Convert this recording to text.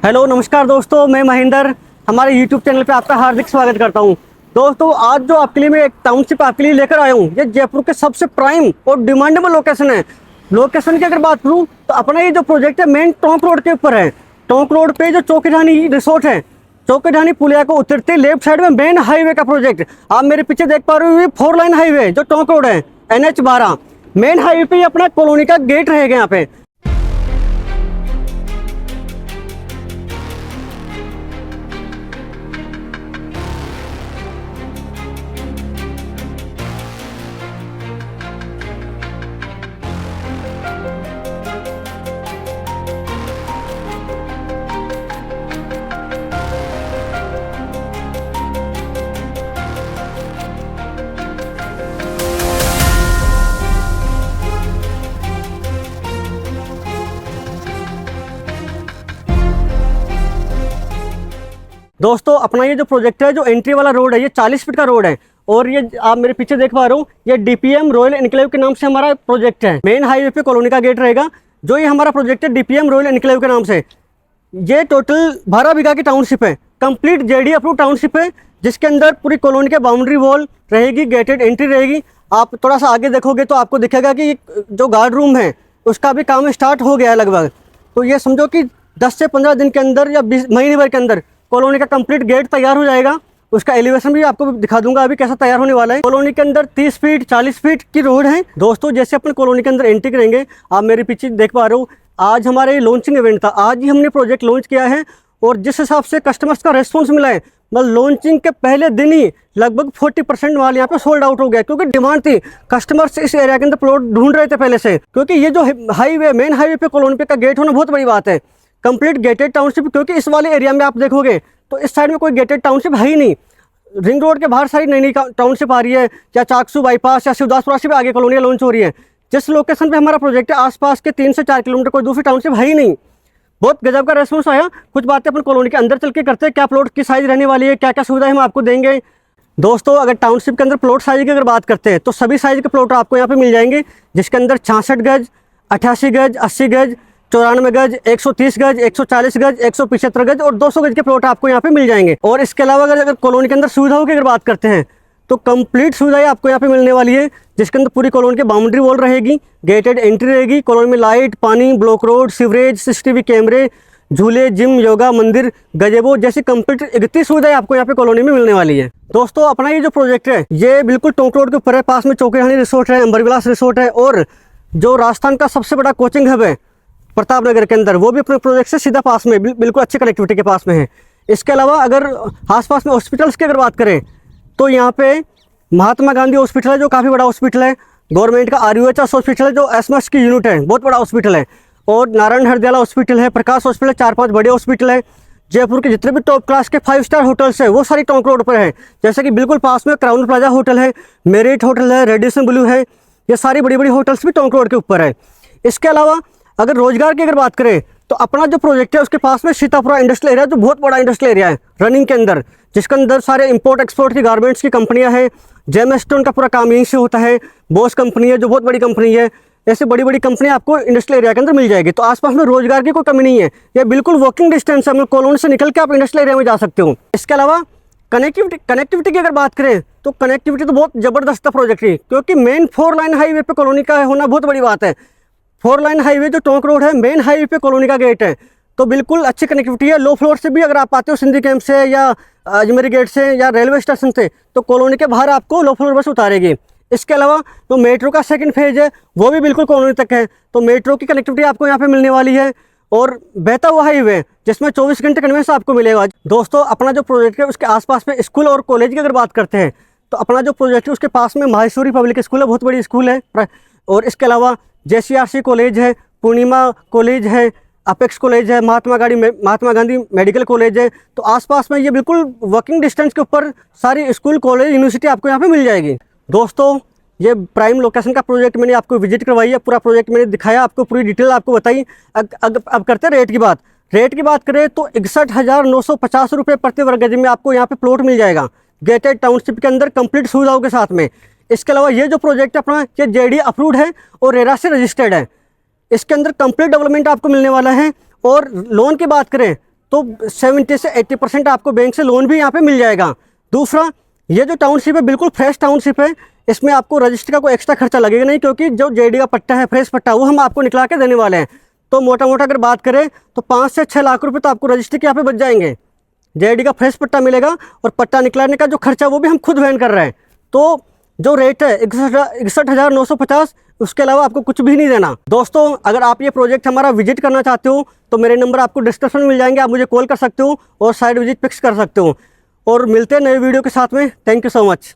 Hello नमस्कार दोस्तों, मैं महेंद्र हमारे यूट्यूब चैनल पे आपका हार्दिक स्वागत करता हूं। दोस्तों आज जो आपके लिए मैं एक टाउनशिप आपके लिए लेकर आया हूं, ये जयपुर के सबसे प्राइम और डिमांडेबल लोकेशन है। लोकेशन की अगर बात करूं तो अपना ये जो प्रोजेक्ट है मेन टोंक रोड के ऊपर है। टोंक रोड पे जो चौकीढानी रिसोर्ट है, चौकीढानी पुलिया को उतरते लेफ्ट साइड में मेन हाईवे का प्रोजेक्ट आप मेरे पीछे देख पा रहे हो। ये 4 लाइन हाईवे जो टोंक रोड है NH12 मेन हाईवे पे अपना कॉलोनी का गेट रहेगा यहाँ पे। दोस्तों अपना ये जो प्रोजेक्ट है, जो एंट्री वाला रोड है, ये 40 फीट का रोड है और ये आप मेरे पीछे देख पा रहे हो, ये DPM रॉयल एनक्लेव के नाम से हमारा प्रोजेक्ट है। मेन हाईवे पे कॉलोनी का गेट रहेगा। जो ये हमारा प्रोजेक्ट है DPM रॉयल एनक्लेव के नाम से, ये टोटल 12 बीघा की टाउनशिप है, कंप्लीट JD अप्रूव टाउनशिप है, जिसके अंदर पूरी कॉलोनी के बाउंड्री वॉल रहेगी, गेटेड एंट्री रहेगी। आप थोड़ा सा आगे देखोगे तो आपको दिखेगा कि जो गार्ड रूम है उसका भी काम स्टार्ट हो गया है लगभग। तो ये समझो कि 10 से 15 दिन के अंदर या 20 महीने भर के अंदर कॉलोनी का कंप्लीट गेट तैयार हो जाएगा। उसका एलिवेशन भी आपको दिखा दूंगा अभी कैसा तैयार होने वाला है। कॉलोनी के अंदर 30 फीट 40 फीट की रोड है। दोस्तों जैसे अपन कॉलोनी के अंदर एंट्री करेंगे, आप मेरे पीछे देख पा रहे हो, आज हमारे लॉन्चिंग इवेंट था, आज ही हमने प्रोजेक्ट लॉन्च किया है और जिस हिसाब से कस्टमर्स का रेस्पॉन्स मिला है, मतलब लॉन्चिंग के पहले दिन ही लगभग 40% माल यहाँ पे सोल्ड आउट हो गया, क्योंकि डिमांड थी। कस्टमर्स इस एरिया के अंदर प्लॉट ढूंढ रहे थे पहले से, क्योंकि ये जो हाईवे मेन हाईवे पे कॉलोनी पे का गेट होना बहुत बड़ी बात है। कंप्लीट गेटेड टाउनशिप, क्योंकि इस वाले एरिया में आप देखोगे तो इस साइड में कोई गेटेड टाउनशिप है ही नहीं। रिंग रोड के बाहर सारी नई नई टाउनशिप आ रही है, या चाकसू बाईपास या शिवदासपुरा से भी आगे कॉलोनियाँ लॉन्च हो रही है। जिस लोकेशन पे हमारा प्रोजेक्ट है आसपास के 3 से 4 किलोमीटर कोई दूसरी टाउनशिप है ही नहीं। बहुत गजब का रेस्पॉन्स आया। कुछ बातें अपन कॉलोनी के अंदर चल के करते हैं, क्या प्लॉट की साइज रहने वाली है, क्या क्या सुविधाएं हम आपको देंगे। दोस्तों अगर टाउनशिप के अंदर प्लॉट साइज की अगर बात करते हैं तो सभी साइज के प्लॉट आपको यहाँ पे मिल जाएंगे, जिसके अंदर 66 गज, 88 गज, 80 गज, 94 गज, 130 गज, 140 गज, 175 गज और 200 गज के प्लॉट आपको यहाँ पे मिल जाएंगे। और इसके अलावा अगर कॉलोनी के अंदर सुविधाओं की अगर बात करते हैं तो कंप्लीट सुविधाएं आपको यहाँ पे मिलने वाली है, जिसके अंदर पूरी कॉलोनी की बाउंड्री वॉल रहेगी, गेटेड एंट्री रहेगी, कॉलोनी में लाइट, पानी, ब्लॉक रोड, सीवरेज, CCTV कैमरे, झूले, जिम, योगा, मंदिर, गजेबो जैसी कंप्लीट 31 सुविधाएं आपको यहाँ पे कॉलोनी में मिलने वाली है। दोस्तों अपना ये जो प्रोजेक्ट है ये बिल्कुल टोंक रोड के ऊपर है, पास में चौकीढानी रिसोर्ट है, अंबरविलास रिसोर्ट है और जो राजस्थान का सबसे बड़ा कोचिंग हब है प्रताप नगर के अंदर, वो भी अपने प्रोजेक्ट से सीधा पास में, बिल्कुल अच्छी कनेक्टिविटी के पास में है। इसके अलावा अगर आसपास में हॉस्पिटल्स की अगर बात करें तो यहाँ पे महात्मा गांधी हॉस्पिटल है, जो काफ़ी बड़ा हॉस्पिटल है, गवर्नमेंट का RUHS हॉस्पिटल है, जो SMS की यूनिट है, बहुत बड़ा हॉस्पिटल है, और नारायण हरदयाला हॉस्पिटल है, प्रकाश हॉस्पिटल है, 4-5 बड़े हॉस्पिटल है। जयपुर के जितने भी टॉप क्लास के 5 स्टार होटल्स है वो सारी टोंक रोड पर है, जैसे कि बिल्कुल पास में क्राउन प्लाजा होटल है, मेरिट होटल है, रेडिसन ब्लू है, ये सारी बड़ी बड़ी होटल्स भी टोंक रोड के ऊपर है। इसके अलावा अगर रोजगार की अगर बात करें तो अपना जो प्रोजेक्ट है उसके पास में सीतापुरा इंडस्ट्रियल एरिया, जो बहुत बड़ा इंडस्ट्रियल एरिया है रनिंग के अंदर, जिसके अंदर सारे इंपोर्ट एक्सपोर्ट की गारमेंट्स की कंपनियां हैं, जेम स्टोन का पूरा काम यहीं से होता है, बॉस कंपनी है जो बहुत बड़ी कंपनी है, ऐसे बड़ी बड़ी कंपनी आपको इंडस्ट्रियल एरिया के अंदर मिल जाएगी। तो आसपास में रोजगार की कोई कमी नहीं है, ये बिल्कुल वॉकिंग डिस्टेंस है, मतलब कॉलोनी से निकल के आप इंडस्ट्रियल एरिया में जा सकते हो। इसके अलावा कनेक्टिविटी की अगर बात करें तो कनेक्टिविटी तो बहुत ज़बरदस्त प्रोजेक्ट है, क्योंकि मेन 4 लाइन हाईवे पे कॉलोनी का होना बहुत बड़ी बात है। 4 लाइन हाईवे जो टोंक रोड है, मेन हाईवे पे कॉलोनी का गेट है, तो बिल्कुल अच्छी कनेक्टिविटी है। लो फ्लोर से भी अगर आप आते हो सिंधी कैंप से या अजमेरी गेट से या रेलवे स्टेशन से, तो कॉलोनी के बाहर आपको लो फ्लोर बस उतारेगी। इसके अलावा जो मेट्रो का सेकंड फेज है वो भी बिल्कुल कॉलोनी तक है, तो मेट्रो की कनेक्टिविटी आपको यहाँ पे मिलने वाली है, और बहता हुआ हाईवे जिसमें 24 घंटे कन्वेंस आपको मिलेगा। दोस्तों अपना जो प्रोजेक्ट है उसके आसपास में स्कूल और कॉलेज की अगर बात करते हैं तो अपना जो प्रोजेक्ट है उसके पास में माहेश्वरी पब्लिक स्कूल है, बहुत बड़ी स्कूल है, और इसके अलावा JCRC कॉलेज है, पूर्णिमा कॉलेज है, अपेक्स कॉलेज है, महात्मा गांधी मेडिकल कॉलेज है। तो आसपास में ये बिल्कुल वॉकिंग डिस्टेंस के ऊपर सारी स्कूल, कॉलेज, यूनिवर्सिटी आपको यहाँ पे मिल जाएगी। दोस्तों ये प्राइम लोकेशन का प्रोजेक्ट मैंने आपको विजिट करवाई है, पूरा प्रोजेक्ट मैंने दिखाया आपको, पूरी डिटेल आपको बताई। अब करते हैं रेट की बात। रेट की बात करें तो 61,950 रुपये प्रति वर्ग गज में आपको यहाँ पे प्लॉट मिल जाएगा, गेटेड टाउनशिप के अंदर कंप्लीट सुविधाओं के साथ में। इसके अलावा ये जो प्रोजेक्ट अपना ये JD अप्रूव्ड है और रेरा से रजिस्टर्ड है। इसके अंदर कंप्लीट डेवलपमेंट आपको मिलने वाला है। और लोन की बात करें तो 70 से 80% आपको बैंक से लोन भी यहाँ पे मिल जाएगा। दूसरा, ये जो टाउनशिप है बिल्कुल फ्रेश टाउनशिप है, इसमें आपको रजिस्ट्री का कोई एक्स्ट्रा खर्चा लगेगा नहीं, क्योंकि जो जेडी का पट्टा है, फ्रेश पट्टा, वो हम आपको निकला के देने वाले हैं। तो मोटा मोटा अगर बात करें तो 5 से 6 लाख रुपए तो आपको रजिस्ट्री के यहाँ पे बच जाएंगे। जेडी का फ्रेश पट्टा मिलेगा और पट्टा निकलाने का जो खर्चा वो भी हम खुद वहन कर रहे हैं। तो जो रेट है 61,950, उसके अलावा आपको कुछ भी नहीं देना। दोस्तों, अगर आप ये प्रोजेक्ट हमारा विजिट करना चाहते हो तो मेरे नंबर आपको डिस्क्रिप्शन में मिल जाएंगे, आप मुझे कॉल कर सकते हो और साइट विजिट फिक्स कर सकते हो। और मिलते हैं नए वीडियो के साथ में। Thank you so much.